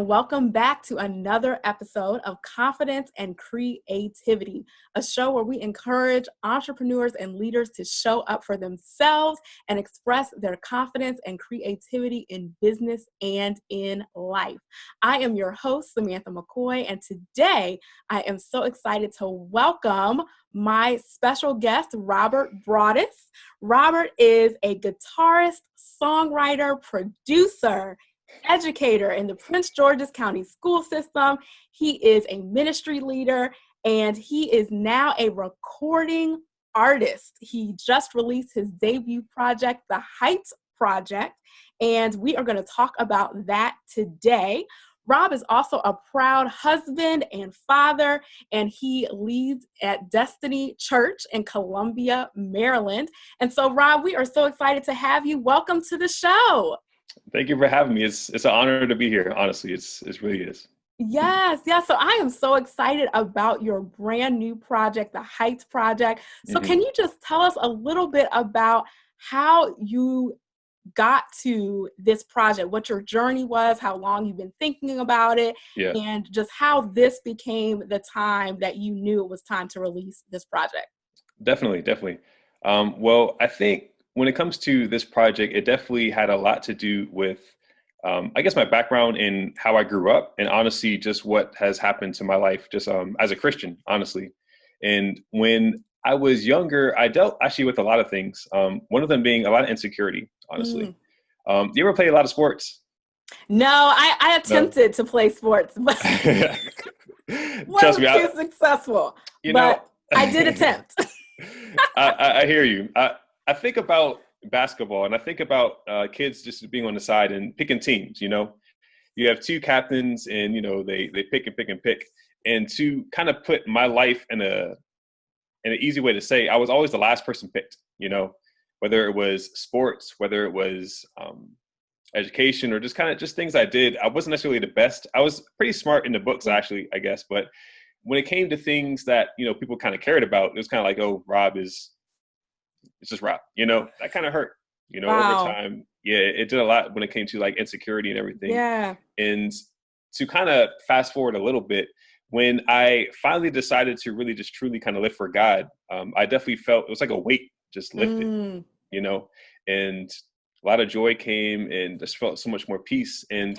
and welcome back to another episode of Confidence and Creativity, a show where we encourage entrepreneurs and leaders to show up for themselves and express their confidence and creativity in business and in life. I am your host, Samantha McCoy, and today I am so excited to welcome my special guest, Robert Broadus. Robert is a guitarist, songwriter, producer, educator in the Prince George's County school system. He is a ministry leader, and he is now a recording artist. He just released his debut project, The Heights Project, and we are going to talk about that today. Rob is also a proud husband and father, and he leads at Destiny Church in Columbia, Maryland. And so, Rob, we are so excited to have you. Welcome to the show. Thank you for having me. It's an honor to be here. Honestly, it really is. Yes. So I am so excited about your brand new project, the Heights Project. So Can you just tell us a little bit about how you got to this project, what your journey was, how long you've been thinking about it, and just how this became the time that you knew it was time to release this project? Definitely. Well, I think when it comes to this project, it definitely had a lot to do with, I guess, my background in how I grew up, and honestly, just what has happened to my life, just as a Christian, honestly. And when I was younger, I dealt actually with a lot of things. One of them being a lot of insecurity, honestly. You ever play a lot of sports? No, I attempted to play sports, but wasn't too successful. But I did attempt. I hear you. I think about basketball, and I think about kids just being on the side and picking teams. You have two captains, and they pick and pick and pick. And to kind of put my life in an easy way to say, I was always the last person picked. Whether it was sports, whether it was education, or just things I did. I wasn't necessarily the best. I was pretty smart in the books, actually, I guess. But when it came to things that people kind of cared about, it was kind of like, oh, it's just Rob, that kind of hurt, Wow. over time. Yeah, it did a lot when it came to like insecurity and everything. Yeah. And to kind of fast forward a little bit, when I finally decided to really just truly kind of live for God, I definitely felt it was like a weight just lifted, and a lot of joy came, and just felt so much more peace. And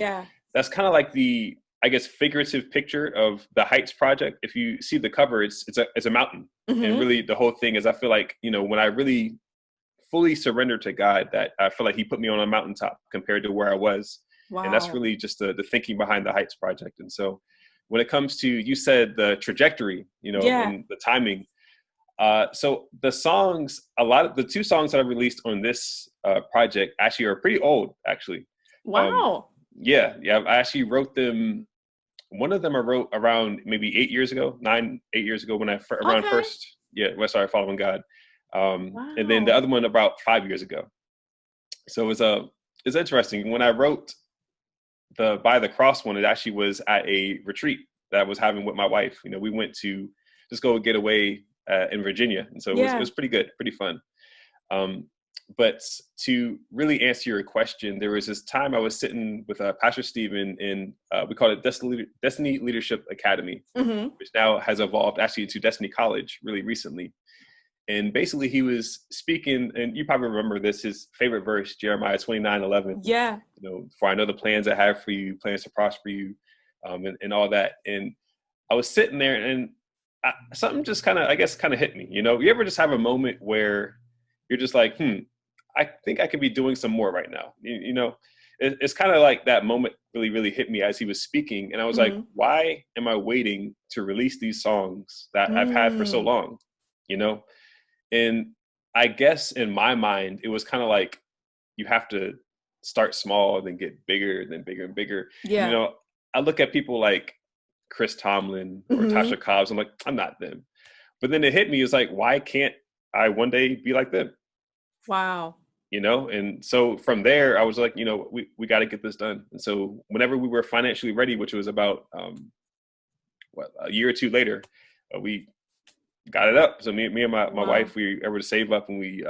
that's kind of like the, I guess, figurative picture of the Heights Project. If you see the cover, it's a mountain. And really the whole thing is, I feel like, when I really fully surrendered to God, that I feel like he put me on a mountaintop compared to where I was. Wow. And that's really just the thinking behind the Heights Project. And so when it comes to, you said the trajectory, and the timing. So the songs, the two songs that I released on this project actually are pretty old, actually. Wow. I actually wrote them. One of them I wrote around maybe 8 years ago when I first started following God. And then the other one about 5 years ago. So it's interesting. When I wrote the By the Cross one, it actually was at a retreat that I was having with my wife. We went to just go get away in Virginia. And so it was pretty good, pretty fun. But to really answer your question, there was this time I was sitting with Pastor Stephen in, we call it Destiny Leadership Academy, which now has evolved actually into Destiny College really recently. And basically he was speaking, and you probably remember this, his favorite verse, Jeremiah 29:11. Yeah. For I know the plans I have for you, plans to prosper you, and all that. And I was sitting there, and something just kind of hit me. You ever just have a moment where you're just like, I think I could be doing some more right now. It's kind of like that moment really, really hit me as he was speaking. And I was like, why am I waiting to release these songs that I've had for so long? And I guess in my mind, it was kind of like, you have to start small, then get bigger, then bigger and bigger. Yeah. I look at people like Chris Tomlin or Tasha Cobbs. I'm like, I'm not them. But then it hit me. It was like, why can't I one day be like them? Wow. And so from there, I was like, we got to get this done. And so whenever we were financially ready, which was about a year or two later, we got it up. So me and my wife, we were able to save up, and we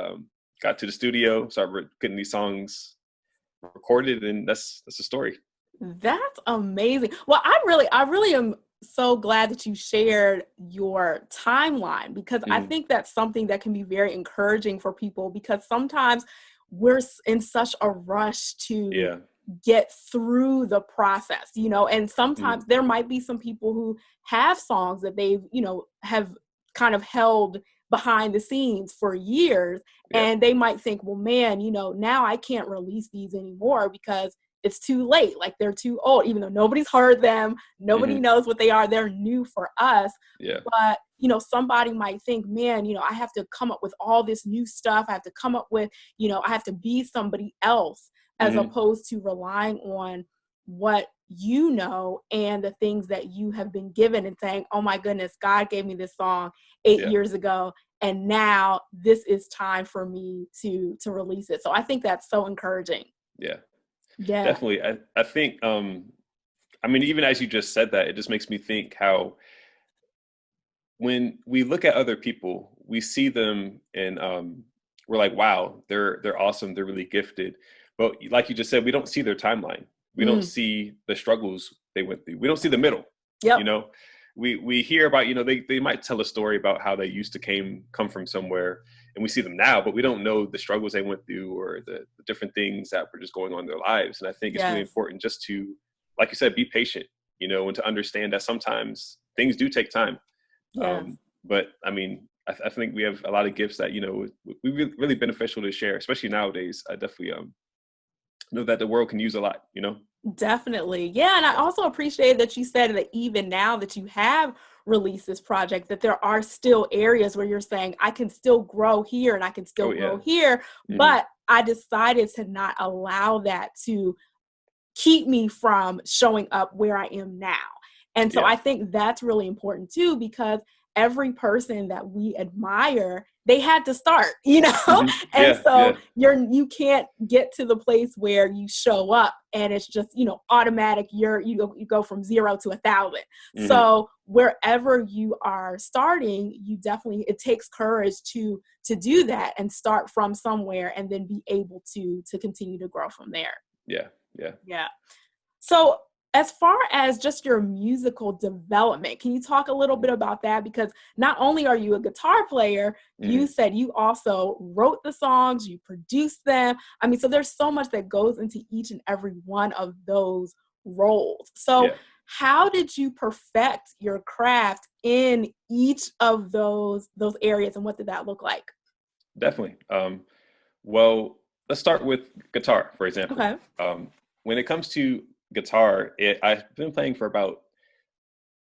got to the studio, started getting these songs recorded, and that's the story. That's amazing. Well, I really am so glad that you shared your timeline, because I think that's something that can be very encouraging for people, because sometimes we're in such a rush to get through the process, and sometimes there might be some people who have songs that they've, have kind of held behind the scenes for years, and they might think, well, man, now I can't release these anymore because it's too late. Like, they're too old, even though nobody's heard them. Nobody knows what they are. They're new for us. Yeah. But, somebody might think, man, I have to come up with all this new stuff. I have to come up with, I have to be somebody else, as opposed to relying on what and the things that you have been given, and saying, oh my goodness, God gave me this song 8 years ago, and now this is time for me to release it. So I think that's so encouraging. Yeah. Yeah, definitely. I think, I mean, even as you just said that, it just makes me think how when we look at other people, we see them and we're like, wow, they're awesome. They're really gifted. But like you just said, we don't see their timeline. We don't see the struggles they went through. We don't see the middle. Yep. We hear about, they might tell a story about how they used to come from somewhere, and we see them now, but we don't know the struggles they went through, or the different things that were just going on in their lives. And I think it's really important just to, like you said, be patient, and to understand that sometimes things do take time. But I mean, I think we have a lot of gifts that, we really beneficial to share, especially nowadays. I definitely know that the world can use a lot, Definitely. Yeah. And I also appreciate that you said that even now that you have released this project, that there are still areas where you're saying, I can still grow here and I can still grow here. But I decided to not allow that to keep me from showing up where I am now. And so I think that's really important too, because every person that we admire, they had to start, and so you can't get to the place where you show up and it's just, automatic. You go from 0 to 1,000. So wherever you are starting, it takes courage to do that and start from somewhere, and then be able to continue to grow from there. Yeah. So as far as just your musical development, can you talk a little bit about that? Because not only are you a guitar player, you said you also wrote the songs, you produced them. I mean, so there's so much that goes into each and every one of those roles. So how did you perfect your craft in each of those areas, and what did that look like? Definitely. Well, let's start with guitar, for example. Okay. When it comes to guitar, I've been playing for about,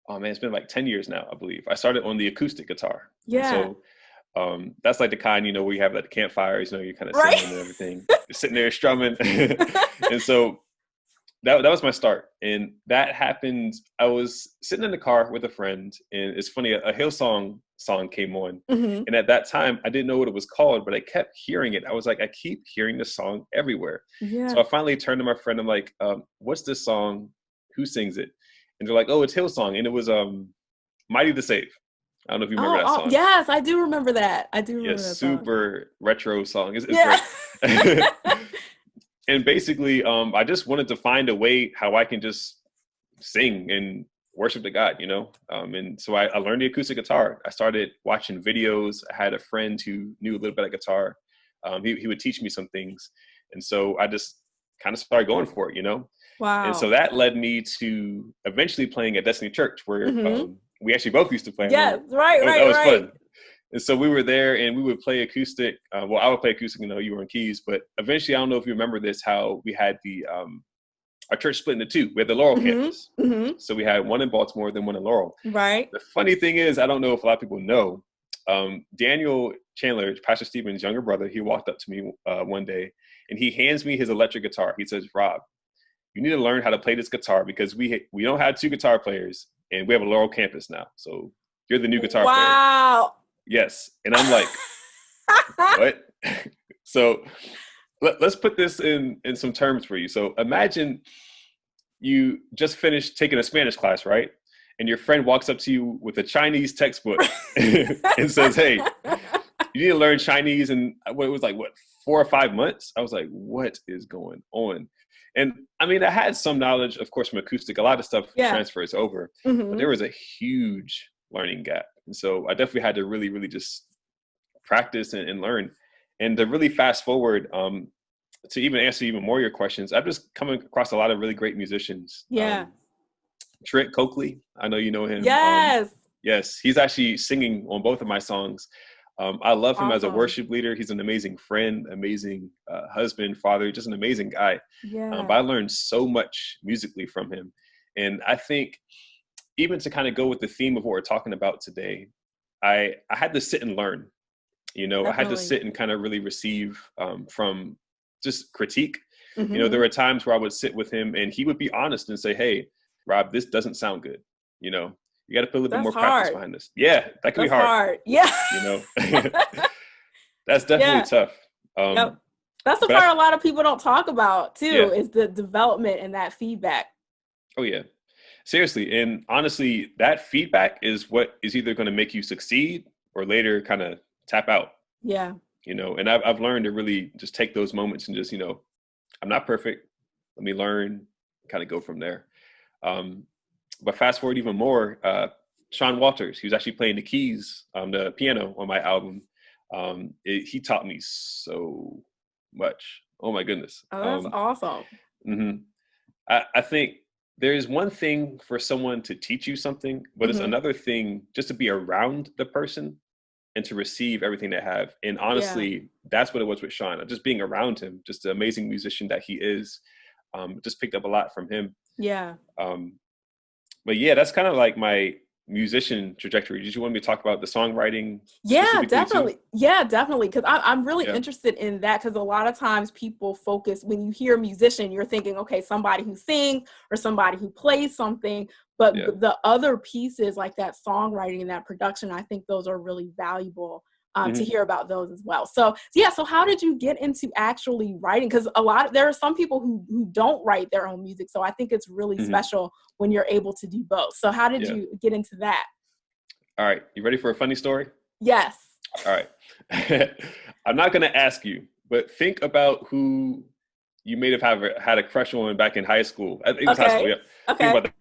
it's been like 10 years now, I believe. I started on the acoustic guitar. Yeah. So that's like the kind, where you have like the campfires, you're kind of singing and everything, sitting there strumming. And so that was my start. And that happened, I was sitting in the car with a friend, and it's funny, a Hillsong song came on. And at that time, I didn't know what it was called, but I kept hearing it. I was like, I keep hearing this song everywhere. So I finally turned to my friend. I'm like, what's this song? Who sings it? And they're like, oh, it's Hillsong. And it was Mighty to Save. I don't know if you remember that song. Yes, I do remember that. I do remember that song. Super retro song. It's great. And basically, I just wanted to find a way how I can just sing and worship to God, and so I learned the acoustic guitar. I started watching videos. I had a friend who knew a little bit of guitar. He would teach me some things. And so I just kind of started going for it, Wow. And so that led me to eventually playing at Destiny Church, where we actually both used to play. Yeah, right. That was fun. And so we were there, and we would play acoustic. I would play acoustic, you were on keys. But eventually, I don't know if you remember this, how we had our church split into two. We had the Laurel campus. So we had one in Baltimore, then one in Laurel. Right. The funny thing is, I don't know if a lot of people know, Daniel Chandler, Pastor Stephen's younger brother, he walked up to me one day, and he hands me his electric guitar. He says, Rob, you need to learn how to play this guitar, because we don't have two guitar players, and we have a Laurel campus now. So you're the new guitar player. Wow. Yes. And I'm like, what? So let's put this in some terms for you. So imagine you just finished taking a Spanish class, right? And your friend walks up to you with a Chinese textbook and says, hey, you need to learn Chinese in, it was like, 4 or 5 months? I was like, what is going on? And I mean, I had some knowledge, of course, from acoustic. A lot of stuff transfers over, but there was a huge learning gap. And so I definitely had to really, really just practice and learn. And to really fast forward, to even answer even more of your questions, I've just come across a lot of really great musicians. Yeah. Trent Coakley, I know you know him. Yes. Yes, he's actually singing on both of my songs. I love him as a worship leader. He's an amazing friend, amazing husband, father, just an amazing guy. Yeah. But I learned so much musically from him. And I think even to kind of go with the theme of what we're talking about today, I had to sit and learn. You know, I had to sit and kind of really receive from just critique. You know, there were times where I would sit with him and he would be honest and say, hey, Rob, this doesn't sound good. You know, you got to put a little bit more practice behind this. Yeah, that can be hard. Yeah. You know, that's definitely tough. Yep. That's the part a lot of people don't talk about too, is the development and that feedback. Oh, yeah. Seriously. And honestly, that feedback is what is either going to make you succeed or later kind of tap out. Yeah. You know, and I've learned to really just take those moments and just, you know, I'm not perfect. Let me learn, kind of go from there. But fast forward even more, Sean Walters, he was actually playing the keys, the piano on my album. He taught me so much. Oh my goodness. Oh, that's awesome. I think there's one thing for someone to teach you something, but it's another thing just to be around the person and to receive everything they have. And honestly, that's what it was with Sean. Just being around him, just the amazing musician that he is, just picked up a lot from him. Yeah. But yeah, that's kind of like my musician trajectory. Did you want me to talk about the songwriting? Yeah, definitely. Too? Yeah, definitely. Because I'm really interested in that, because a lot of times people focus, when you hear musician, you're thinking, okay, somebody who sings or somebody who plays something. But the other pieces like that songwriting and that production, I think those are really valuable to hear about those as well. So how did you get into actually writing? Because there are some people who don't write their own music. So I think it's really special when you're able to do both. So how did you get into that? All right. You ready for a funny story? Yes. All right. I'm not going to ask you, but think about who you may have had a crush on back in high school. I think it was high school. Yeah. Okay. Think about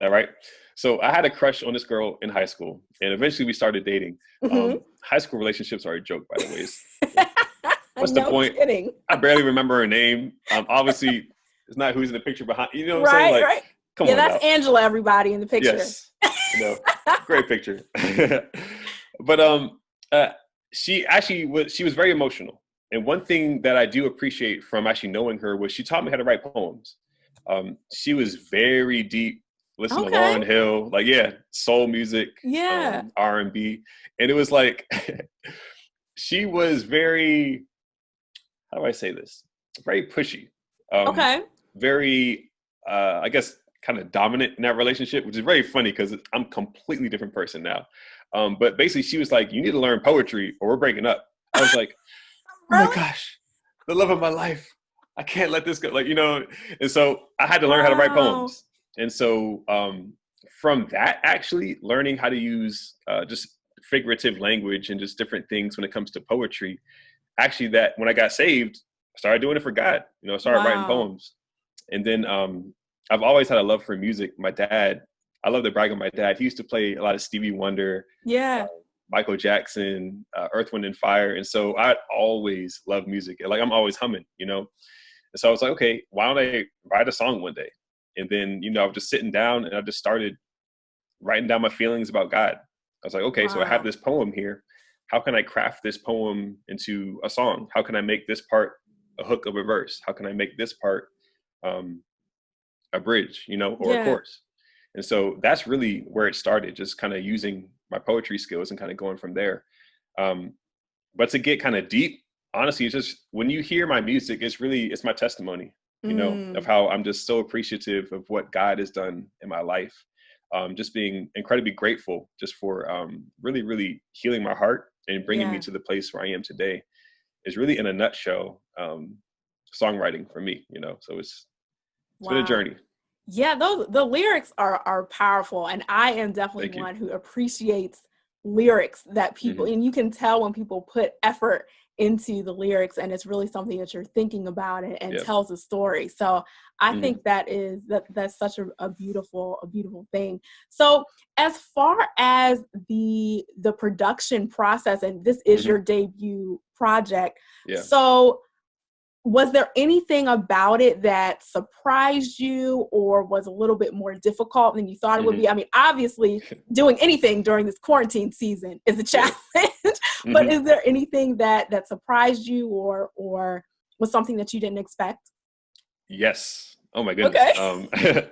that, right? So I had a crush on this girl in high school, and eventually we started dating. High school relationships are a joke, by the way. What's the point? Kidding. I barely remember her name. Obviously, it's not who's in the picture behind. You know what I'm saying? Like, right. Come on that's now. Angela, everybody in the picture. Yes. You know, great picture. But she was very emotional. And one thing that I do appreciate from actually knowing her was she taught me how to write poems. She was very deep. Listen to Lauryn Hill, soul music, R&B. And it was like, she was very, how do I say this? Very pushy. Very, I guess, kind of dominant in that relationship, which is very funny because I'm a completely different person now. But basically she was like, you need to learn poetry or we're breaking up. I was like, oh my gosh, the love of my life. I can't let this go. And so I had to learn how to write poems. And so from that, actually learning how to use just figurative language and just different things when it comes to poetry, actually that when I got saved, I started doing it for God. I started writing poems. And then I've always had a love for music. My dad, I love to brag on my dad. He used to play a lot of Stevie Wonder, Michael Jackson, Earth, Wind, and Fire. And so I always loved music. Like I'm always humming, And so I was like, okay, why don't I write a song one day? And then, I was just sitting down and I just started writing down my feelings about God. I was like, okay, so I have this poem here. How can I craft this poem into a song? How can I make this part a hook of a verse? How can I make this part a bridge, or a chorus? And so that's really where it started, just kind of using my poetry skills and kind of going from there. But to get kind of deep, honestly, it's just when you hear my music, it's my testimony. Of how I'm just so appreciative of what God has done in my life. Just being incredibly grateful just for really, really healing my heart and bringing me to the place where I am today is really in a nutshell, songwriting for me, so it's been a journey. Yeah, the lyrics are powerful. And I am definitely one who appreciates lyrics that people, and you can tell when people put effort into the lyrics, and it's really something that you're thinking about and tells a story. So I think that's such a beautiful thing. So as far as the production process, and this is your debut project, so was there anything about it that surprised you or was a little bit more difficult than you thought it would be? I mean, obviously, doing anything during this quarantine season is a challenge, but is there anything that surprised you or was something that you didn't expect? Yes. Oh my goodness. Okay.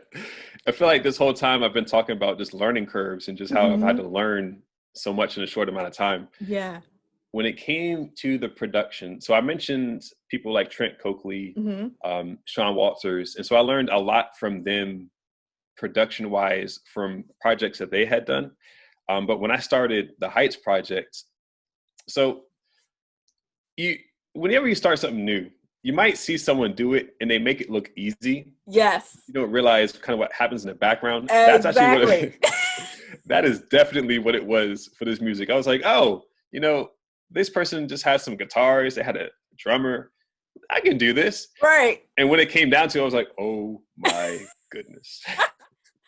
I feel like this whole time I've been talking about just learning curves and just how I've had to learn so much in a short amount of time. Yeah. When it came to the production, so I mentioned people like Trent Coakley, Sean Walters. And so I learned a lot from them production wise from projects that they had done. But when I started the Heights project, so whenever you start something new, you might see someone do it and they make it look easy. Yes. You don't realize kind of what happens in the background. Exactly. That's actually that is definitely what it was for this music. I was like, oh, this person just has some guitars. They had a drummer. I can do this. Right. And when it came down to it, I was like, oh my goodness.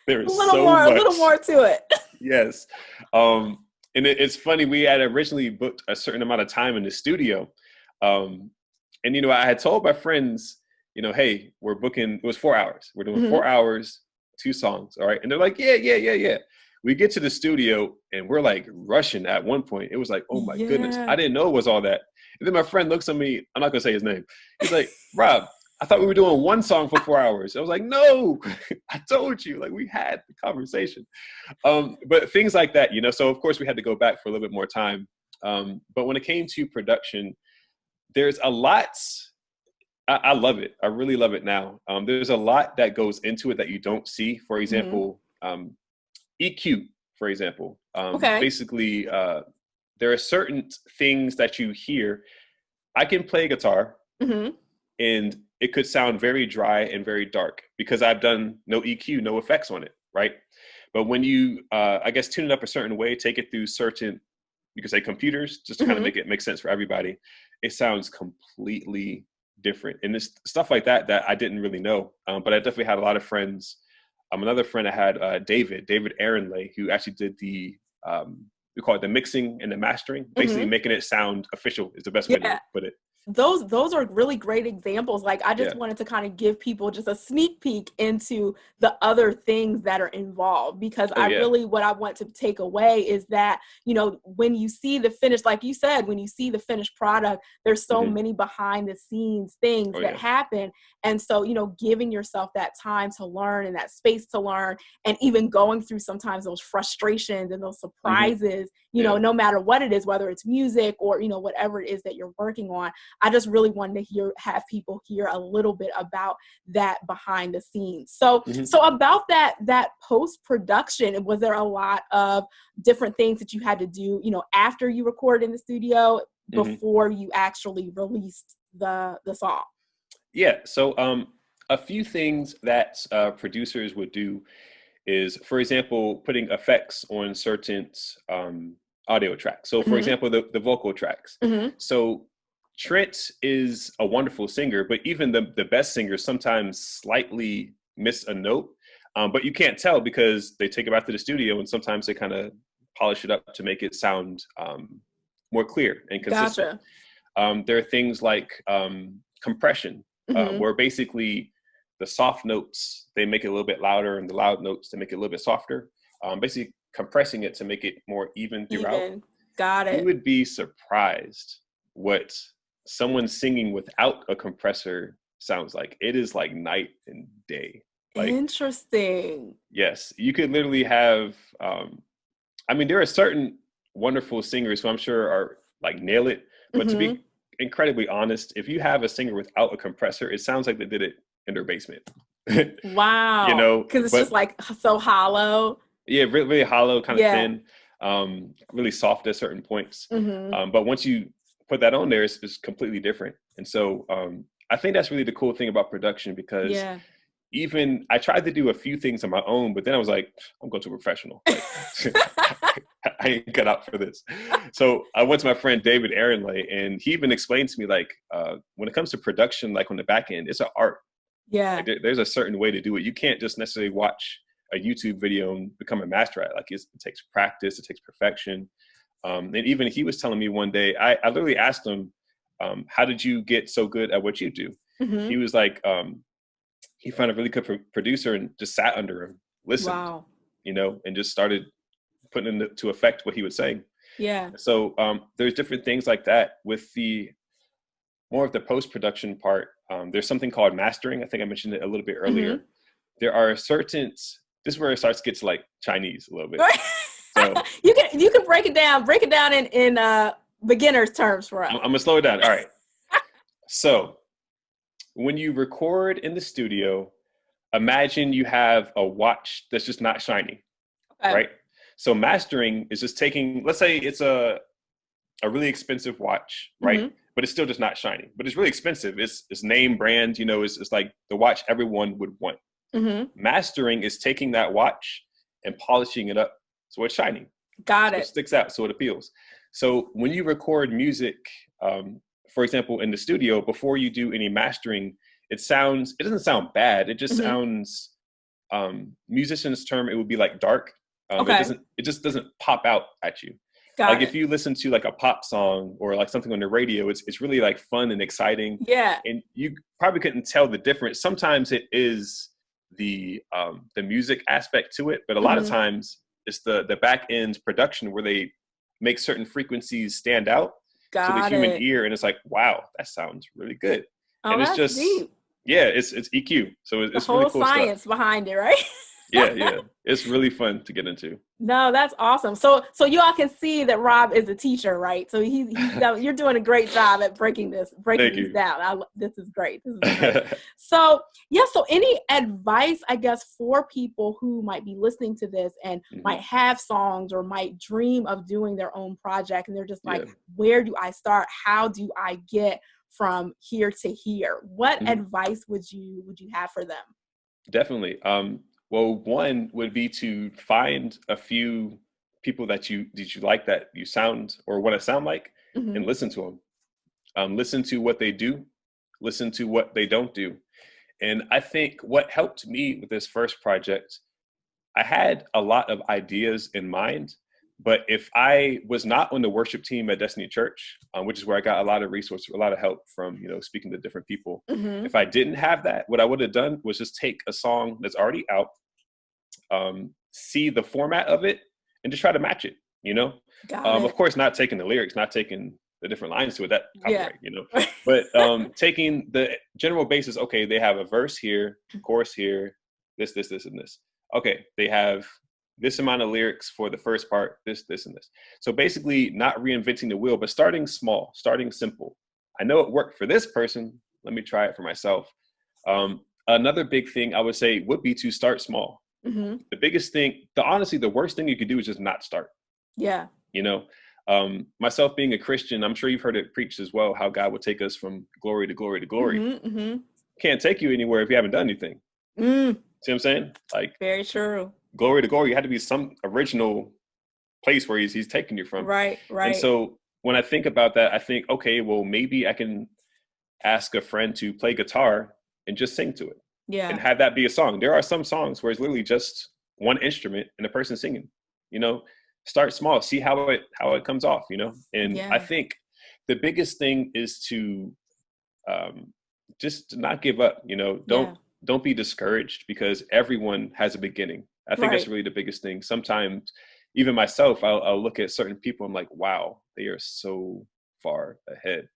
There is a little more to it. Yes. And it's funny. We had originally booked a certain amount of time in the studio. And, I had told my friends, hey, we're booking, it was 4 hours. We're doing 4 hours, 2 songs. All right. And they're like, yeah. We get to the studio and we're like rushing at one point. It was like, oh my goodness. I didn't know it was all that. And then my friend looks at me. I'm not going to say his name. He's like, Rob, I thought we were doing one song for 4 hours. I was like, no, I told you, like we had the conversation. But things like that, so of course we had to go back for a little bit more time. But when it came to production, there's a lot. I love it. I really love it now. There's a lot that goes into it that you don't see. For example, EQ, for example. Basically, there are certain things that you hear. I can play guitar and it could sound very dry and very dark because I've done no EQ, no effects on it, right? But when you, I guess, tune it up a certain way, take it through certain, you could say computers, just to kind of make it make sense for everybody, it sounds completely different. And this stuff like that I didn't really know. But I definitely had a lot of friends. Another friend I had, David Aaronley, who actually did the, we call it the mixing and the mastering, basically making it sound official is the best way to put it. Those are really great examples. Like I just wanted to kind of give people just a sneak peek into the other things that are involved because really what I want to take away is that, when you see the finished, like you said, when you see the finished product, there's so many behind the scenes things that happen. And so, giving yourself that time to learn and that space to learn and even going through sometimes those frustrations and those surprises, no matter what it is, whether it's music or, whatever it is that you're working on. I just really wanted to have people hear a little bit about that behind the scenes. So about that post-production, was there a lot of different things that you had to do, after you recorded in the studio before you actually released the song? Yeah. So a few things that producers would do is, for example, putting effects on certain audio tracks. So for example, the vocal tracks. So Trent is a wonderful singer, but even the best singers sometimes slightly miss a note. But you can't tell because they take it back to the studio and sometimes they kind of polish it up to make it sound more clear and consistent. Gotcha. There are things like compression, where basically the soft notes, they make it a little bit louder and the loud notes, they make it a little bit softer. Basically compressing it to make it more even throughout. Got it. You would be surprised what someone singing without a compressor sounds like. It is like night and day. Like, interesting. Yes. You could literally have, there are certain wonderful singers who I'm sure are like nail it, but to be incredibly honest, if you have a singer without a compressor, it sounds like they did it in their basement. Wow. Because it's just like so hollow. Yeah, really, really hollow, kind of thin, really soft at certain points. But once you put that on there, it's completely different. And so I think that's really the cool thing about production because even I tried to do a few things on my own, but then I was like, I'm going to a professional. Like, I ain't cut out for this. So I went to my friend David Aaronley, and he even explained to me, like, when it comes to production, like on the back end, it's an art. Yeah. Like, there's a certain way to do it. You can't just necessarily watch a YouTube video and become a master at it. Like, it takes practice, it takes perfection. And even he was telling me one day, I literally asked him, how did you get so good at what you do? Mm-hmm. He was like, he found a really good producer and just sat under him, listened, wow. And just started putting into effect what he was saying. Yeah. So there's different things like that. With the more of the post-production part, there's something called mastering. I think I mentioned it a little bit earlier. Mm-hmm. There are certain, this is where it starts to get to like Chinese a little bit. So you can break it down in beginner's terms for us. I'm gonna slow it down. All right. So when you record in the studio, imagine you have a watch that's just not shiny, right? So mastering is just taking, let's say it's a really expensive watch, right? Mm-hmm. But it's still just not shiny, but it's really expensive. It's name brand, it's like the watch everyone would want. Mm-hmm. Mastering is taking that watch and polishing it up so it's shiny. Got it. It sticks out so it appeals. So when you record music, for example, in the studio, before you do any mastering, it doesn't sound bad. It just mm-hmm. sounds, musicians' term, it would be like dark. It just doesn't pop out at you. Got it. If you listen to like a pop song or like something on the radio, it's really like fun and exciting. Yeah. And you probably couldn't tell the difference. Sometimes it is the music aspect to it, but a lot mm-hmm. of times it's the back end production where they make certain frequencies stand out to the human ear, and it's like, wow, that sounds really good. Oh, and it's that's just deep. Yeah, it's EQ. So it's the whole really cool science stuff behind it, right? Yeah. It's really fun to get into. No, that's awesome. So you all can see that Rob is a teacher, right? So you're doing a great job at breaking these down. This is great. So any advice, I guess, for people who might be listening to this and mm-hmm. might have songs or might dream of doing their own project, and they're just like, where do I start? How do I get from here to here? What mm-hmm. advice would you have for them? Definitely. Well, one would be to find a few people that you like, that you sound or want to sound like, mm-hmm. and listen to them. Listen to what they do, listen to what they don't do. And I think what helped me with this first project, I had a lot of ideas in mind, but if I was not on the worship team at Destiny Church, which is where I got a lot of resources, a lot of help from, speaking to different people. Mm-hmm. If I didn't have that, what I would have done was just take a song that's already out, see the format of it, and just try to match it, Of course, not taking the lyrics, not taking the different lines to it, that copyright, but taking the general basis. Okay, they have a verse here, chorus here, this, and this. Okay, they have this amount of lyrics for the first part, this, and this. So basically not reinventing the wheel, but starting small, starting simple. I know it worked for this person. Let me try it for myself. Another big thing I would say would be to start small. Mm-hmm. The biggest thing, the worst thing you could do is just not start. Yeah. Myself being a Christian, I'm sure you've heard it preached as well, how God will take us from glory to glory to glory. Mm-hmm, mm-hmm. Can't take you anywhere if you haven't done anything. See what I'm saying? Like, very true. Glory to glory, you had to be some original place where he's taking you from. Right. And so when I think about that, I think, okay, well, maybe I can ask a friend to play guitar and just sing to it. Yeah. And have that be a song. There are some songs where it's literally just one instrument and a person singing. Start small, see how it comes off, And I think the biggest thing is to just not give up, Don't be discouraged, because everyone has a beginning. I think that's really the biggest thing. Sometimes, even myself, I'll look at certain people, I'm like, wow, they are so far ahead.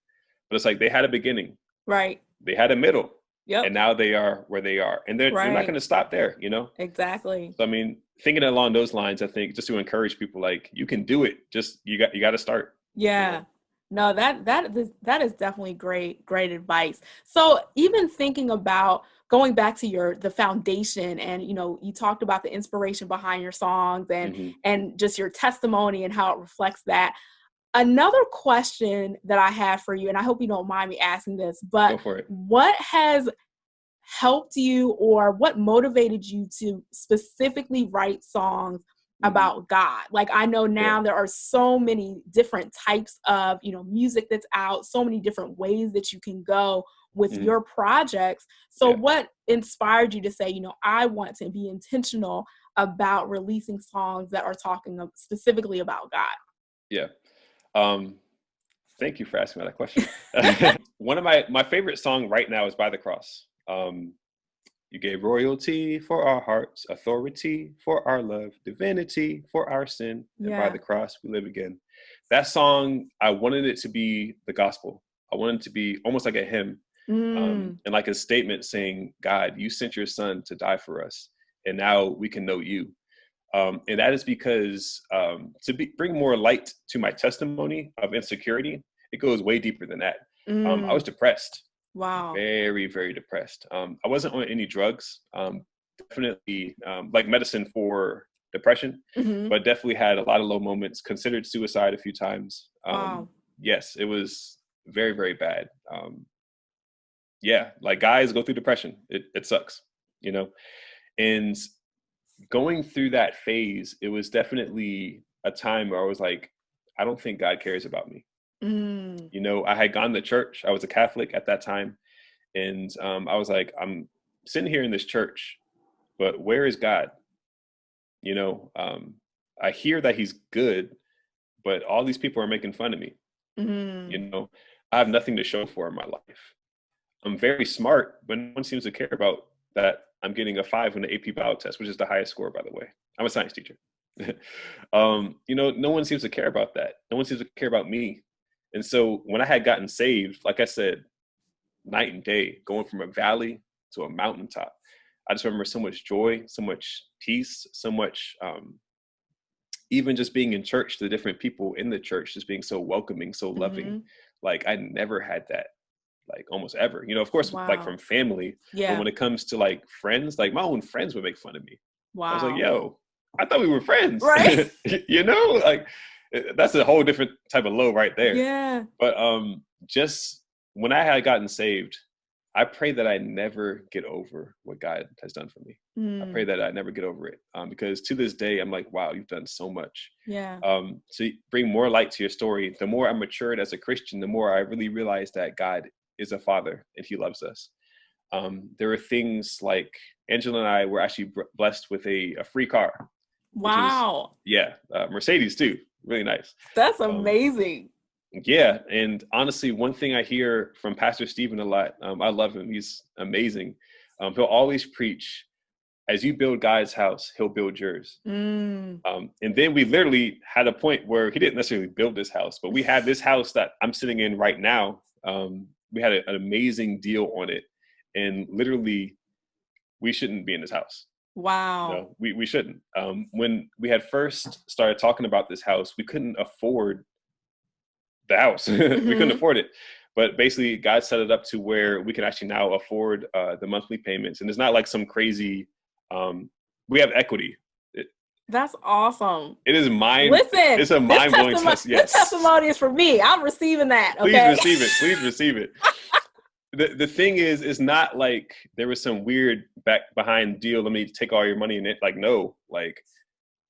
But it's like they had a beginning. Right. They had a middle. Yep. And now they are where they are. And they're not going to stop there, Exactly. So, I mean, thinking along those lines, I think just to encourage people, like, you can do it. Just, you got to start. Yeah. No, that is definitely great advice. So even thinking about going back to the foundation, and you talked about the inspiration behind your songs and mm-hmm. and just your testimony and how it reflects that. Another question that I have for you, and I hope you don't mind me asking this, but go for it. What has helped you, or what motivated you to specifically write songs about God? Like, I know now there are so many different types of, music that's out, so many different ways that you can go with your projects. So what inspired you to say, I want to be intentional about releasing songs that are talking specifically about God? Yeah. Thank you for asking me that question. One of my favorite song right now is By the Cross. You gave royalty for our hearts, authority for our love, divinity for our sin, and by the cross we live again. That song, I wanted it to be the gospel. I wanted it to be almost like a hymn, and like a statement saying, God, you sent your son to die for us, and now we can know you. And that is because bring more light to my testimony of insecurity, it goes way deeper than that. I was depressed. Wow. Very, very depressed. I wasn't on any drugs, definitely like medicine for depression, but definitely had a lot of low moments, considered suicide a few times. Wow. Yes, it was very, very bad. Like guys go through depression. It sucks, and going through that phase, it was definitely a time where I was like, I don't think God cares about me. I had gone to church. I was a Catholic at that time. And I was like, I'm sitting here in this church, but where is God? I hear that he's good, but all these people are making fun of me. I have nothing to show for in my life. I'm very smart, but no one seems to care about that. I'm getting a 5 on the AP Bio test, which is the highest score, by the way. I'm a science teacher. No one seems to care about that. No one seems to care about me. And so when I had gotten saved, like I said, night and day, going from a valley to a mountaintop, I just remember so much joy, so much peace, so much, even just being in church, the different people in the church, just being so welcoming, so loving. Like I never had that, like almost ever, of course, like from family. But when it comes to like friends, like my own friends would make fun of me. I was like, yo, I thought we were friends. Right. Like that's a whole different type of low right there. Yeah. But just when I had gotten saved, I pray that I never get over what God has done for me. I pray that I never get over it, because to this day, I'm like, wow, you've done so much. Yeah. To bring more light to your story, the more I matured as a Christian, the more I really realized that God is a father and he loves us. There were things like Angela and I were actually blessed with a free car. Wow. Mercedes too. Really nice. That's amazing. And honestly, one thing I hear from Pastor Stephen a lot, I love him. He's amazing. He'll always preach, as you build God's house, he'll build yours. And then we literally had a point where he didn't necessarily build this house, but we had this house that I'm sitting in right now. We had an amazing deal on it. And literally, we shouldn't be in this house. Wow. No, we shouldn't. When we had first started talking about this house, we couldn't afford the house. We couldn't afford it. But basically, God set it up to where we can actually now afford the monthly payments. And it's not like some crazy, we have equity. That's awesome. It is Listen, it's a mind-blowing test. Yes. This testimony is for me. I'm receiving that. Okay? Please receive it. Please receive it. The thing is, it's not like there was some weird back behind deal. Let me take all your money in it. Like, no, like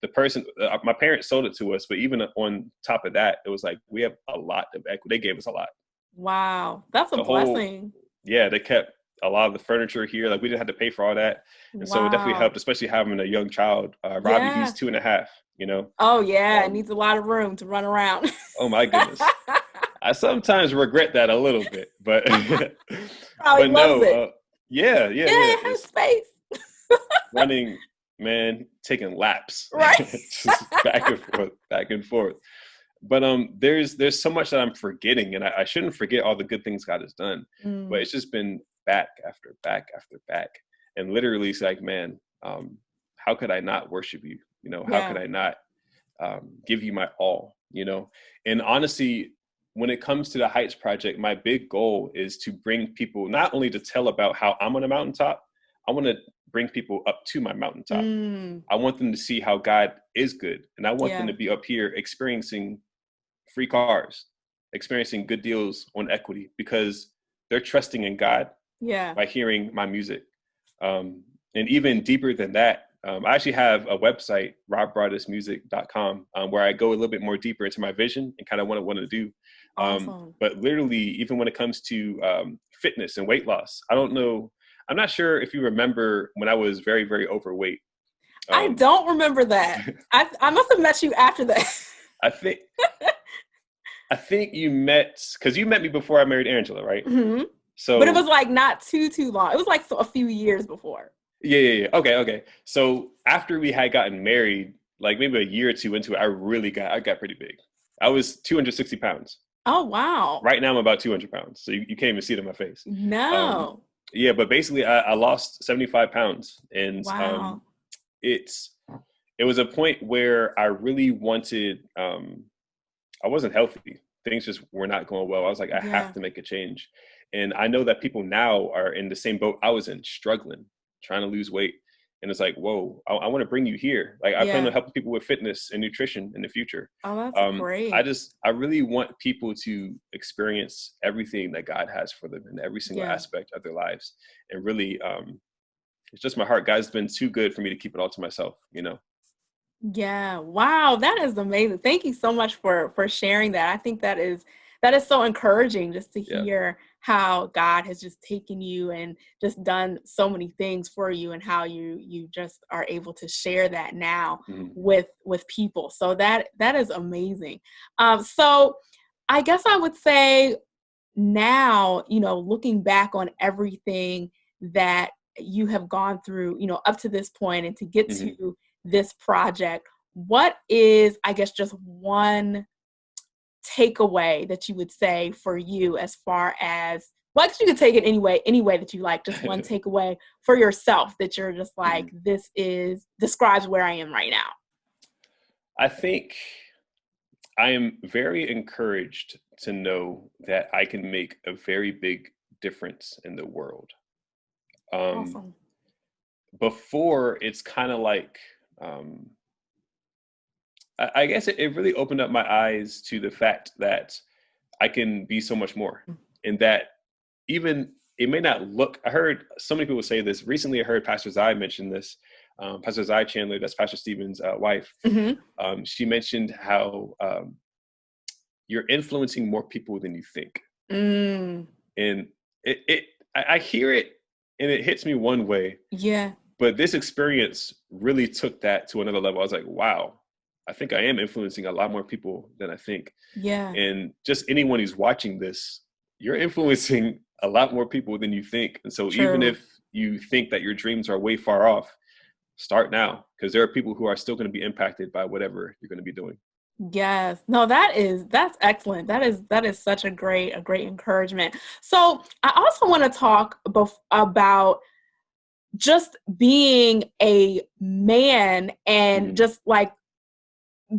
the person, my parents sold it to us, but even on top of that, it was like, we have a lot of equity. They gave us a lot. Wow. That's a blessing. They kept a lot of the furniture here. Like we didn't have to pay for all that. And so it definitely helped, especially having a young child. Robbie, he's 2.5, Oh yeah. It needs a lot of room to run around. Oh my goodness. I sometimes regret that a little bit, but Probably loves it. Yeah. It has space. Running, man, taking laps, right? Just back and forth. But there's so much that I'm forgetting, and I shouldn't forget all the good things God has done. But it's just been back after back after back, and literally it's like, man, how could I not worship you? How could I not give you my all? And honestly, when it comes to the Heights Project, my big goal is to bring people not only to tell about how I'm on a mountaintop, I want to bring people up to my mountaintop. I want them to see how God is good. And I want them to be up here experiencing free cars, experiencing good deals on equity, because they're trusting in God by hearing my music. And even deeper than that, I actually have a website, robbroadusmusic.com, where I go a little bit more deeper into my vision and kind of what I want to do. Awesome. But literally, even when it comes to fitness and weight loss, I'm not sure if you remember when I was very, very overweight. I don't remember that. I must have met you after that. I think you met, because you met me before I married Angela, right? Mm-hmm. So, but it was like not too long. It was like a few years before. Yeah. Okay. So after we had gotten married, like maybe a year or two into it, I got pretty big. I was 260 pounds. Oh, wow. Right now I'm about 200 pounds. So you can't even see it in my face. No. Yeah, but basically I lost 75 pounds. And wow. It was a point where I really wanted, I wasn't healthy. Things just were not going well. I was like, I have to make a change. And I know that people now are in the same boat I was in, struggling, trying to lose weight. And it's like, whoa, I want to bring you here. Like I plan on helping people with fitness and nutrition in the future. Oh, that's great. I really want people to experience everything that God has for them in every single aspect of their lives. And really, it's just my heart. God's been too good for me to keep it all to myself, you know? Yeah. Wow. That is amazing. Thank you so much for sharing that. I think that is so encouraging just to hear how God has just taken you and just done so many things for you, and how you just are able to share that now with people. So that is amazing. So I guess I would say now, looking back on everything that you have gone through, up to this point and to get to this project, what is, I guess, just one takeaway that you would say for you, as far as, well, you could take it any way that you like, just one takeaway for yourself that you're just like, this describes where I am right now? I think I am very encouraged to know that I can make a very big difference in the world. Awesome. Before, it's kind of like, I guess it really opened up my eyes to the fact that I can be so much more, and that even it may not look, I heard so many people say this. Recently, I heard Pastor Zai mention this. Pastor Zai Chandler, that's Pastor Stephen's wife. She mentioned how you're influencing more people than you think. And I hear it and it hits me one way. Yeah. But this experience really took that to another level. I was like, wow, I think I am influencing a lot more people than I think. Yeah. And just anyone who's watching this, you're influencing a lot more people than you think. And so even if you think that your dreams are way far off, start now, because there are people who are still going to be impacted by whatever you're going to be doing. Yes. No, that's excellent. That is such a great encouragement. So I also want to talk about just being a man and just like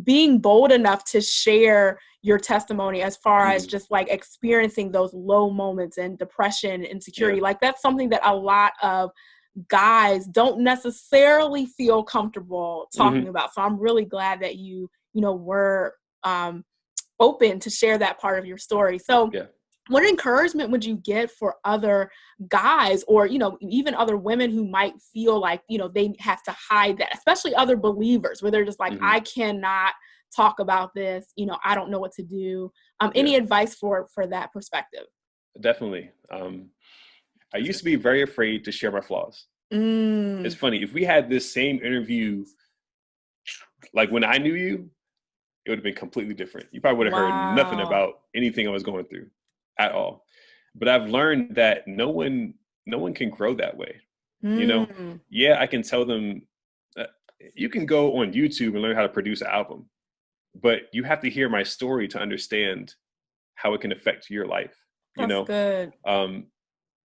being bold enough to share your testimony, as far as just like experiencing those low moments and depression, insecurity. Like that's something that a lot of guys don't necessarily feel comfortable talking about. So I'm really glad that you were open to share that part of your story. So what encouragement would you get for other guys, or, even other women who might feel like, they have to hide that, especially other believers, where they're just like, I cannot talk about this, I don't know what to do. Any advice for that perspective? Definitely. I used to be very afraid to share my flaws. It's funny, if we had this same interview, like when I knew you, it would have been completely different. You probably would have heard nothing about anything I was going through at all. But I've learned that no one can grow that way. I can tell them, you can go on YouTube and learn how to produce an album, but you have to hear my story to understand how it can affect your life. That's good.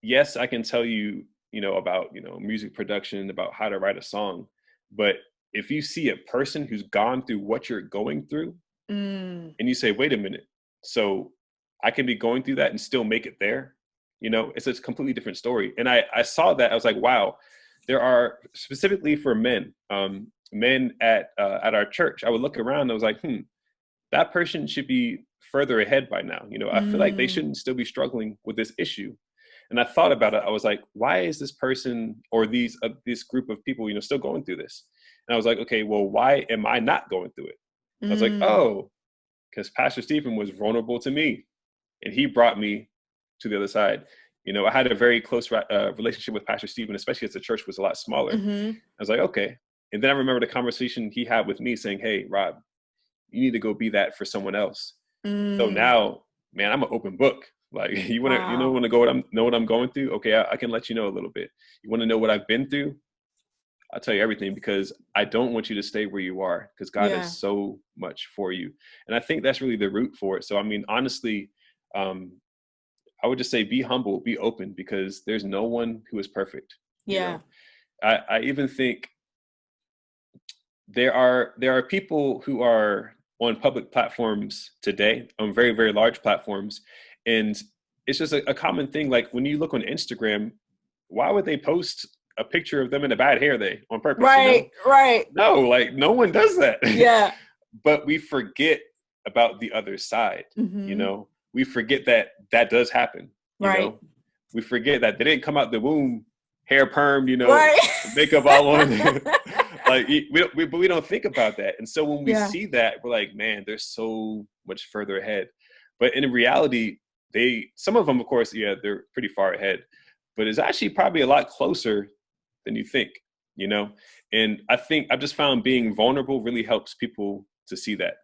Yes, I can tell you, about, music production, about how to write a song. But if you see a person who's gone through what you're going through, and you say, wait a minute, so I can be going through that and still make it there, it's a completely different story. And I saw that, I was like, wow, there are, specifically for men, men at our church, I would look around and I was like, that person should be further ahead by now. I feel like they shouldn't still be struggling with this issue. And I thought about it. I was like, why is this person or this group of people, still going through this? And I was like, okay, well, why am I not going through it? I was like, oh, because Pastor Stephen was vulnerable to me, and he brought me to the other side. I had a very close relationship with Pastor Stephen, especially as the church was a lot smaller. I was like, okay. And then I remember the conversation he had with me saying, hey, Rob, you need to go be that for someone else. So now, man, I'm an open book. Like, you want to know what I'm going through? Okay, I can let you know a little bit. You want to know what I've been through? I'll tell you everything, because I don't want you to stay where you are, because God has so much for you. And I think that's really the root for it. So, I mean, honestly, I would just say be humble, be open, because there's no one who is perfect. I even think there are people who are on public platforms today, on very, very large platforms. And it's just a common thing. Like, when you look on Instagram, why would they post a picture of them in a bad hair day on purpose? Right. No, like, no one does that. Yeah. But we forget about the other side. We forget that does happen. We forget that they didn't come out the womb hair permed, makeup all on. Like, we don't think about that. And so when we see that, we're like, man, they're so much further ahead. But in reality, some of them, of course, they're pretty far ahead, but it's actually probably a lot closer than you think, And I think I've just found being vulnerable really helps people to see that.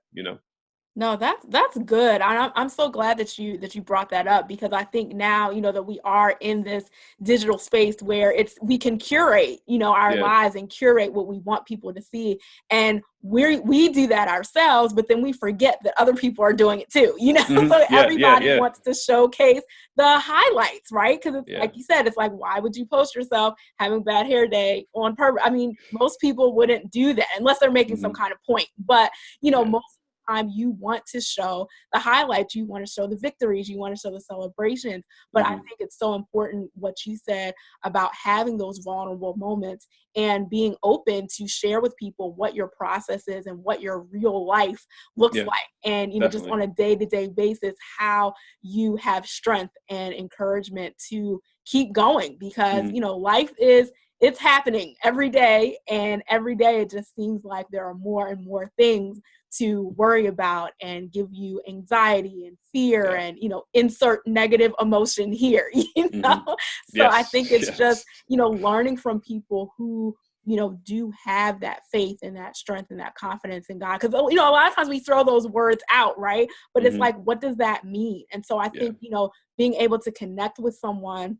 No, that's good. I'm so glad that you brought that up, because I think now, that we are in this digital space where we can curate, our lives and curate what we want people to see. And we do that ourselves, but then we forget that other people are doing it too, So everybody wants to showcase the highlights, right? Because it's like you said, it's like, why would you post yourself having bad hair day on purpose? I mean, most people wouldn't do that unless they're making some kind of point. But, most time you want to show the highlights, you want to show the victories, you want to show the celebrations. But I think it's so important what you said about having those vulnerable moments and being open to share with people what your process is and what your real life looks like. And, just on a day-to-day basis, how you have strength and encouragement to keep going, because, life it's happening every day, and every day it just seems like there are more and more things to worry about and give you anxiety and fear and, insert negative emotion here, So I think it's just, learning from people who, do have that faith and that strength and that confidence in God. Because, a lot of times we throw those words out, right? But it's like, what does that mean? And so I think, being able to connect with someone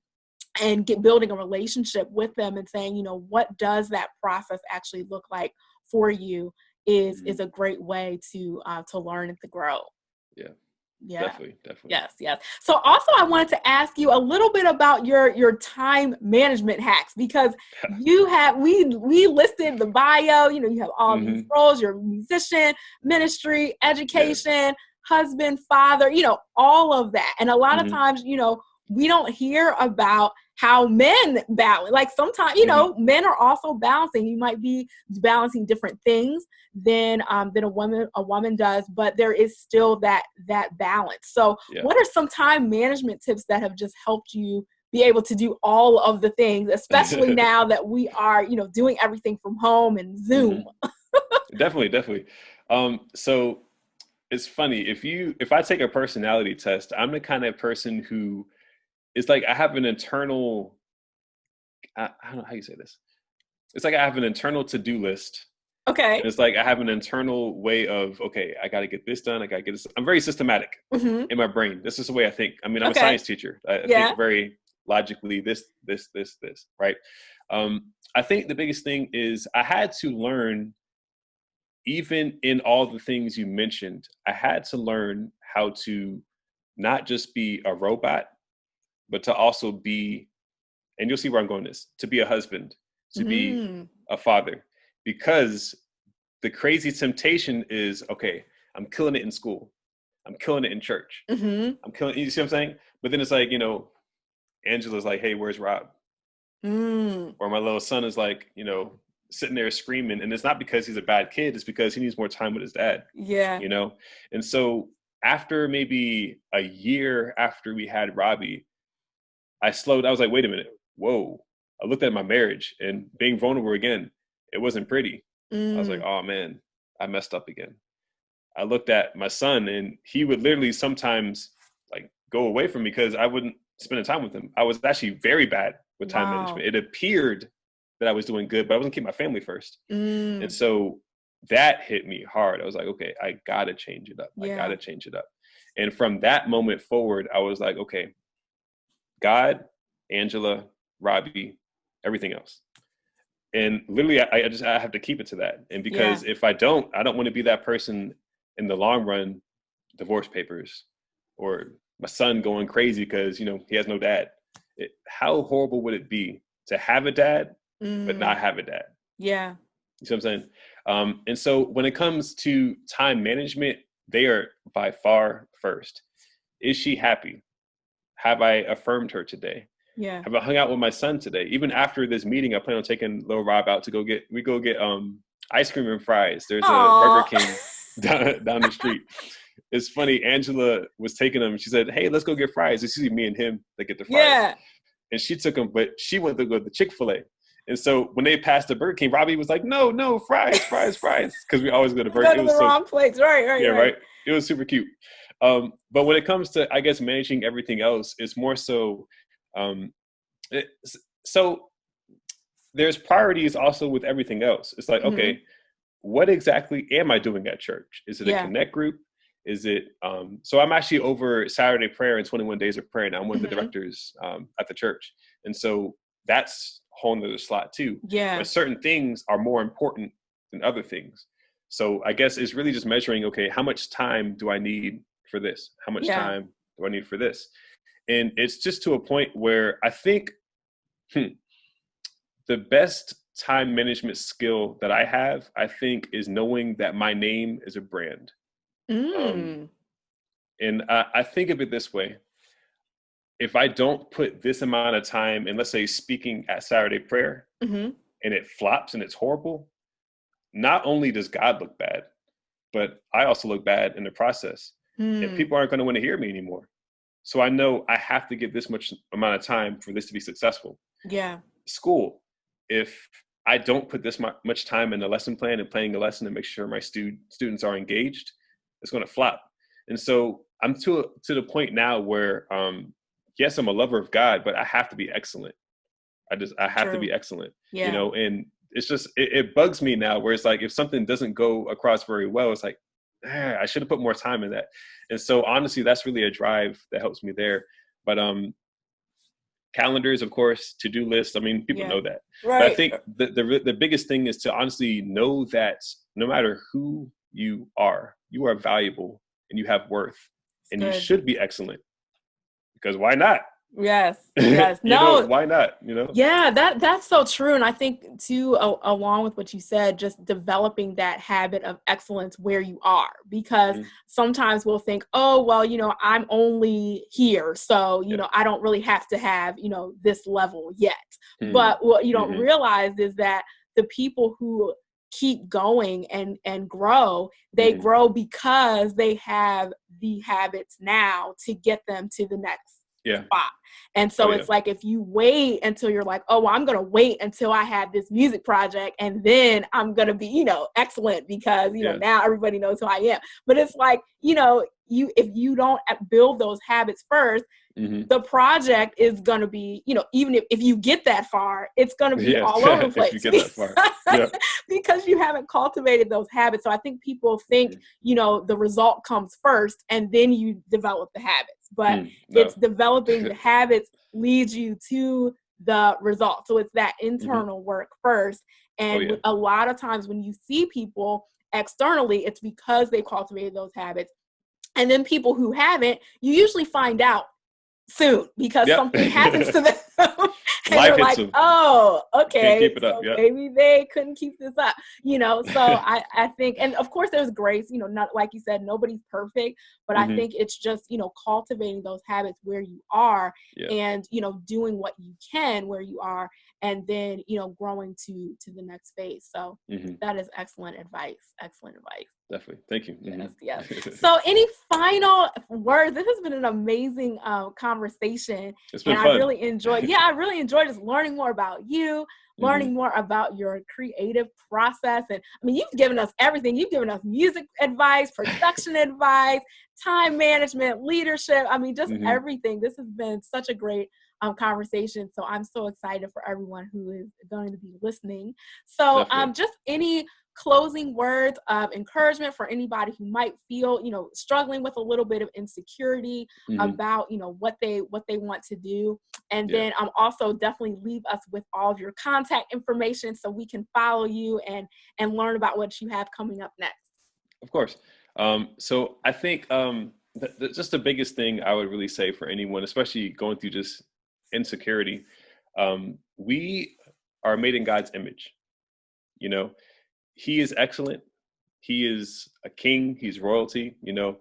and building a relationship with them and saying, what does that process actually look like for you is a great way to learn and to grow. Definitely. Yes. So also I wanted to ask you a little bit about your time management hacks, because we listed the bio, you have all these roles, you're a musician, ministry, education, husband, father, all of that. And a lot of times, we don't hear about how men balance. Like, sometimes, men are also balancing. You might be balancing different things than a woman does, but there is still that balance. So what are some time management tips that have just helped you be able to do all of the things, especially now that we are, doing everything from home and Zoom? Definitely. So it's funny, if I take a personality test, I'm the kind of person who, it's like I have an internal, I don't know how you say this. It's like I have an internal to-do list. Okay. And it's like I have an internal way of, okay, I got to get this done. I got to get this. I'm very systematic in my brain. This is the way I think. I mean, I'm a science teacher. I think very logically, this, right? I think the biggest thing is I had to learn, even in all the things you mentioned, I had to learn how to not just be a robot, but to also be, and you'll see where I'm going this, to be a husband, to be a father. Because the crazy temptation is, okay, I'm killing it in school. I'm killing it in church. I'm killing, you see what I'm saying? But then it's like, Angela's like, hey, where's Rob? Or my little son is like, sitting there screaming. And it's not because he's a bad kid. It's because he needs more time with his dad. Yeah. And so after maybe a year after we had Robbie, I was like, wait a minute. Whoa. I looked at my marriage and being vulnerable again. It wasn't pretty. I was like, oh man, I messed up again. I looked at my son and he would literally sometimes like go away from me because I wouldn't spend time with him. I was actually very bad with time management. It appeared that I was doing good, but I wasn't keeping my family first. And so that hit me hard. I was like, okay, I gotta change it up. I gotta change it up. And from that moment forward, I was like, okay, God, Angela, Robbie, everything else. And literally, I have to keep it to that. And because if I don't want to be that person in the long run, divorce papers, or my son going crazy because, he has no dad. How horrible would it be to have a dad, but not have a dad? Yeah. You see what I'm saying? And so when it comes to time management, they are by far first. Is she happy? Have I affirmed her today? Yeah. Have I hung out with my son today? Even after this meeting, I plan on taking little Rob out to go get ice cream and fries. There's a Burger King down the street. It's funny. Angela was taking him. She said, hey, let's go get fries. It's usually me and him that get the fries. Yeah. And she took him, but she went to go to the Chick-fil-A. And so when they passed the Burger King, Robbie was like, no, fries. Because we always go to Burger King. Go to the wrong place. Right. Yeah, right. It was super cute. But when it comes to, I guess, managing everything else, it's more so, so there's priorities also with everything else. It's like, okay, what exactly am I doing at church? Is it a connect group? Is it, so I'm actually over Saturday prayer and 21 days of prayer. And I'm one of the directors at the church. And so that's a whole nother slot too. Yeah. But certain things are more important than other things. So I guess it's really just measuring, okay, how much time do I need for this? How much time do I need for this? And it's just to a point where I think the best time management skill that I have, I think, is knowing that my name is a brand. And I think of it this way. If I don't put this amount of time in, let's say, speaking at Saturday prayer, and it flops and it's horrible, not only does God look bad, but I also look bad in the process. And people aren't going to want to hear me anymore. So I know I have to give this much amount of time for this to be successful. Yeah. School. If I don't put this much time in the lesson plan and playing the lesson and make sure my students are engaged, it's going to flop. And so I'm to the point now where, yes, I'm a lover of God, but I have to be excellent. I have to be excellent, and it's just, it bugs me now where it's like, if something doesn't go across very well, it's like, I should have put more time in that. And so honestly, that's really a drive that helps me there. But calendars, of course, to-do lists. I mean, people know that. Right. But I think the biggest thing is to honestly know that no matter who you are valuable and you have worth, and you should be excellent, because why not? Yes. Why not? Yeah, that's so true. And I think too, along with what you said, just developing that habit of excellence where you are, because sometimes we'll think, oh, well, I'm only here. So, I don't really have to have, this level yet. But what you don't realize is that the people who keep going and grow, they grow because they have the habits now to get them to the next spot. And so it's like, if you wait until you're like, oh, well, I'm going to wait until I have this music project and then I'm going to be, excellent because, now everybody knows who I am. But it's like, if you don't build those habits first, the project is going to be, even if you get that far, it's going to be all over the place. If you get that far. Because you haven't cultivated those habits. So I think people think, the result comes first and then you develop the habits. But it's developing the habits leads you to the result. So it's that internal work first. And a lot of times when you see people externally, it's because they cultivated those habits. And then people who haven't, you usually find out soon because something happens to them. And Life you're like, them. Oh, okay. Can't keep it up. Maybe they couldn't keep this up, so I think, and of course there's grace, not like you said, nobody's perfect, but I think it's just, cultivating those habits where you are and, doing what you can where you are and then, growing to the next phase. So that is excellent advice. Definitely. Thank you. Yes, yes. So any final words? This has been an amazing conversation. It's been and fun. I really enjoyed just learning more about you, learning more about your creative process. And I mean, you've given us everything. You've given us music advice, production advice, time management, leadership. I mean, just everything. This has been such a great conversation. So I'm so excited for everyone who is going to be listening. So just any closing words of encouragement for anybody who might feel, struggling with a little bit of insecurity about, what they want to do. And then also definitely leave us with all of your contact information so we can follow you and learn about what you have coming up next. Of course. So I think just the biggest thing I would really say for anyone, especially going through just insecurity, we are made in God's image. He is excellent. He is a king. He's royalty, and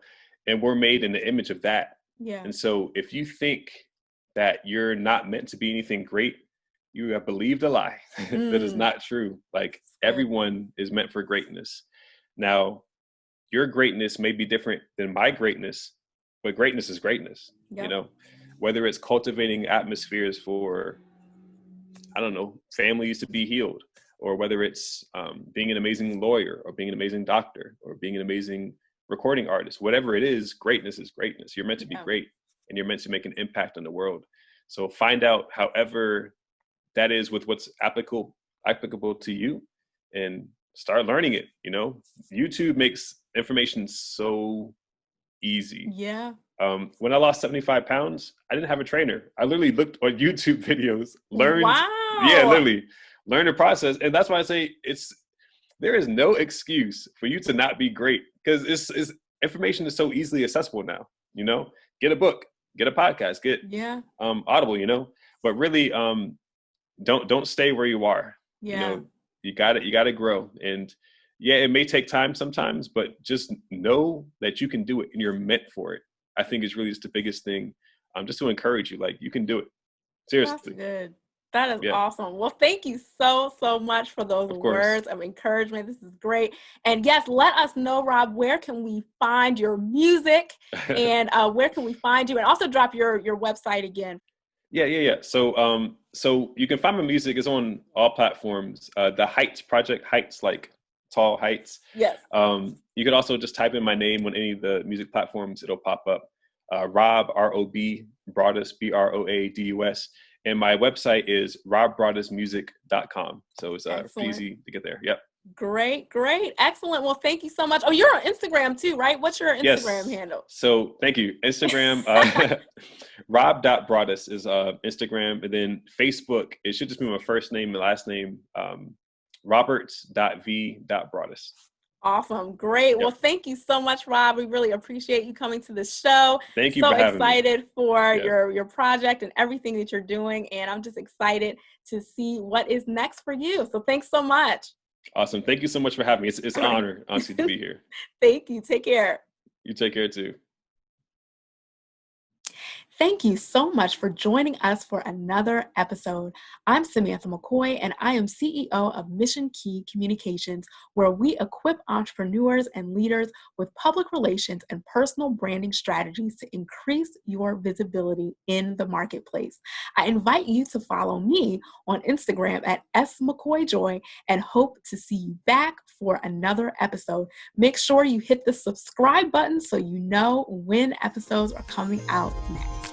we're made in the image of that. Yeah. And so if you think that you're not meant to be anything great, you have believed a lie. That is not true. Like, everyone is meant for greatness. Now, your greatness may be different than my greatness, but greatness is greatness. Whether it's cultivating atmospheres for, families to be healed, or whether it's being an amazing lawyer, or being an amazing doctor, or being an amazing recording artist, whatever it is, greatness is greatness. You're meant to be great, and you're meant to make an impact on the world. So find out however that is with what's applicable to you, and start learning it. YouTube makes information so easy. Yeah. When I lost 75 pounds, I didn't have a trainer. I literally looked on YouTube videos, learned. Wow. Yeah, literally learn the process. And that's why I say there is no excuse for you to not be great, because it's information is so easily accessible now. Get a book, get a podcast, get Audible, but really don't stay where you are. You gotta grow. And it may take time sometimes, but just know that you can do it and you're meant for it. I think is really just the biggest thing. Just to encourage you, like, you can do it. Seriously. That's good. That is awesome. Well, thank you so much for those words of encouragement. This is great. And yes, let us know, Rob, where can we find your music, and where can we find you? And also drop your website again. Yeah. So you can find my music. It's on all platforms. The Heights Project, Heights like tall heights. Yes. You could also just type in my name on any of the music platforms. It'll pop up. Rob, R-O-B, Broadus, B-R-O-A-D-U-S. And my website is robbroadusmusic.com. So it's easy to get there. Yep. Great. Excellent. Well, thank you so much. Oh, you're on Instagram too, right? What's your Instagram handle? So thank you. Instagram, rob.broadus is Instagram. And then Facebook, it should just be my first name and last name, roberts.v.broadus. Awesome. Great. Yep. Well, thank you so much, Rob. We really appreciate you coming to the show. Thank you for having me. So excited for your project and everything that you're doing. And I'm just excited to see what is next for you. So thanks so much. Awesome. Thank you so much for having me. It's an honor, honestly, to be here. Thank you. Take care. You take care too. Thank you so much for joining us for another episode. I'm Samantha McCoy, and I am CEO of Mission Key Communications, where we equip entrepreneurs and leaders with public relations and personal branding strategies to increase your visibility in the marketplace. I invite you to follow me on Instagram at smccoyjoy and hope to see you back for another episode. Make sure you hit the subscribe button so you know when episodes are coming out next.